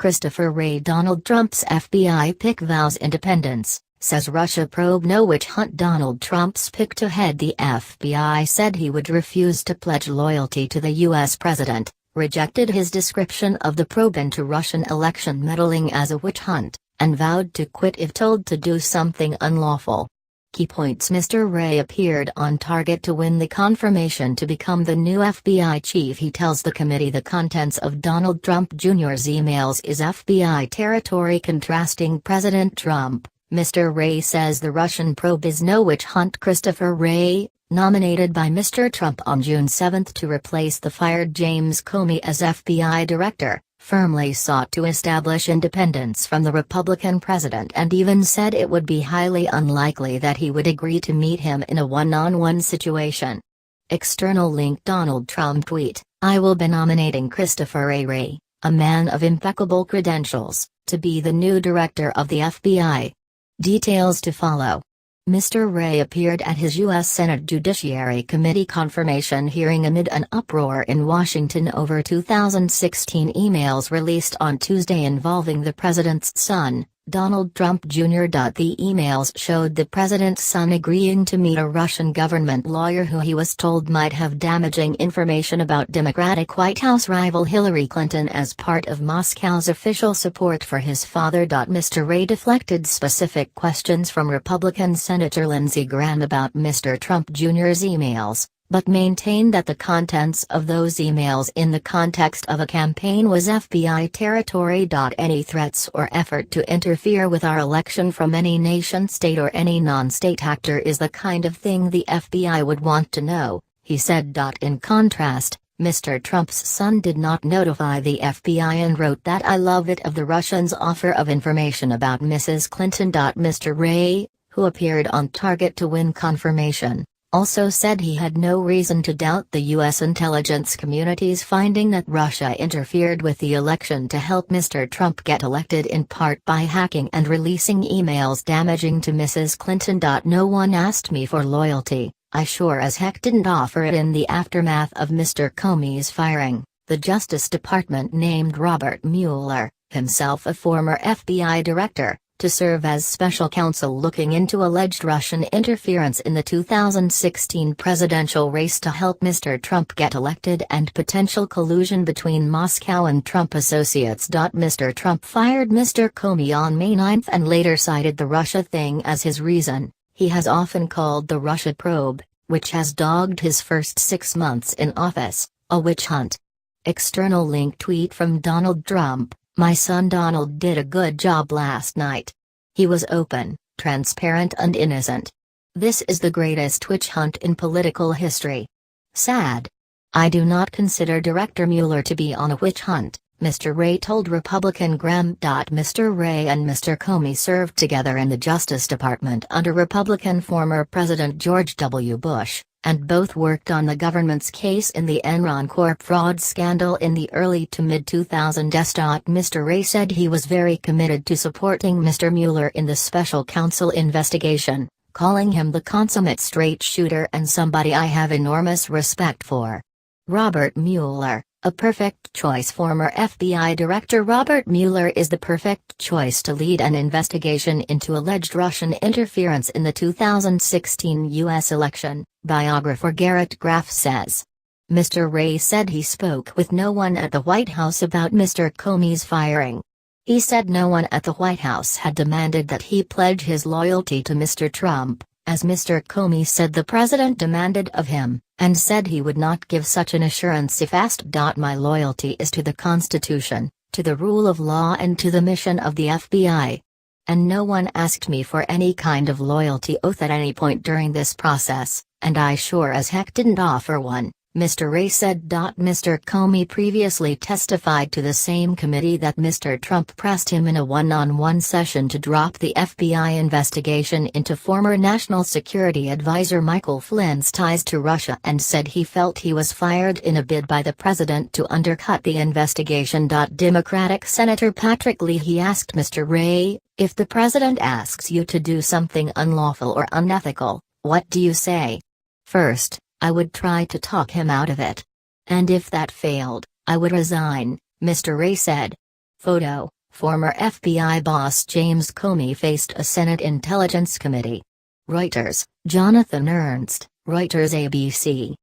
Christopher Wray. Donald Trump's FBI pick vows independence, says Russia probe no witch hunt. Donald Trump's pick to head the FBI said he would refuse to pledge loyalty to the U.S. president, rejected his description of the probe into Russian election meddling as a witch hunt, and vowed to quit if told to do something unlawful. Key points: Mr. Wray appeared on target to win the confirmation to become the new FBI chief. He tells the committee the contents of Donald Trump Jr.'s emails is FBI territory. Contrasting President Trump, Mr. Wray says the Russian probe is no witch hunt. Christopher Wray, nominated by Mr. Trump on June 7 to replace the fired James Comey as FBI director, firmly sought to establish independence from the Republican president and even said it would be highly unlikely that he would agree to meet him in a one-on-one situation. External link: Donald Trump tweet, "I will be nominating Christopher A. Wray, a man of impeccable credentials, to be the new director of the FBI." Details to follow. Mr. Wray appeared at his U.S. Senate Judiciary Committee confirmation hearing amid an uproar in Washington over 2016 emails released on Tuesday involving the president's son, Donald Trump Jr. The emails showed the president's son agreeing to meet a Russian government lawyer who he was told might have damaging information about Democratic White House rival Hillary Clinton as part of Moscow's official support for his father. Mr. Wray deflected specific questions from Republican Senator Lindsey Graham about Mr. Trump Jr.'s emails, but maintained that the contents of those emails in the context of a campaign was FBI territory. Any threats or effort to interfere with our election from any nation-state or any non-state actor is the kind of thing the FBI would want to know, he said. In contrast, Mr. Trump's son did not notify the FBI and wrote that "I love it of the Russians' offer of information about Mrs. Clinton." Mr. Wray, who appeared on target to win confirmation, also said he had no reason to doubt the U.S. intelligence community's finding that Russia interfered with the election to help Mr. Trump get elected, in part by hacking and releasing emails damaging to Mrs. Clinton. "No one asked me for loyalty, I sure as heck didn't offer it." In the aftermath of Mr. Comey's firing, the Justice Department named Robert Mueller, himself a former FBI director, to serve as special counsel looking into alleged Russian interference in the 2016 presidential race to help Mr. Trump get elected and potential collusion between Moscow and Trump associates. Mr. Trump fired Mr. Comey on May 9 and later cited the Russia thing as his reason. He has often called the Russia probe, which has dogged his first 6 months in office, a witch hunt. External link: tweet from Donald Trump, "My son Donald did a good job last night. He was open, transparent and innocent. This is the greatest witch hunt in political history. Sad. I do not consider Director Mueller to be on a witch hunt," Mr. Wray told Republican Graham. Mr. Wray and Mr. Comey served together in the Justice Department under Republican former President George W. Bush, and both worked on the government's case in the Enron Corp fraud scandal in the early to mid-2000s. Mr. Wray said he was very committed to supporting Mr. Mueller in the special counsel investigation, calling him the consummate straight shooter and somebody I have enormous respect for. Robert Mueller, a perfect choice. Former FBI Director Robert Mueller is the perfect choice to lead an investigation into alleged Russian interference in the 2016 U.S. election, biographer Garrett Graff says. Mr. Wray said he spoke with no one at the White House about Mr. Comey's firing. He said no one at the White House had demanded that he pledge his loyalty to Mr. Trump, as Mr. Comey said the president demanded of him, and said he would not give such an assurance if asked. "My loyalty is to the Constitution, to the rule of law and to the mission of the FBI. And no one asked me for any kind of loyalty oath at any point during this process, and I sure as heck didn't offer one," Mr. Wray said. Mr. Comey previously testified to the same committee that Mr. Trump pressed him in a one-on-one session to drop the FBI investigation into former National Security Advisor Michael Flynn's ties to Russia and said he felt he was fired in a bid by the president to undercut the investigation. Democratic Senator Patrick Leahy asked Mr. Wray, "If the president asks you to do something unlawful or unethical, what do you say?" "First, I would try to talk him out of it. And if that failed, I would resign," Mr. Wray said. Photo: former FBI boss James Comey faced a Senate Intelligence Committee. Reuters, Jonathan Ernst, Reuters ABC.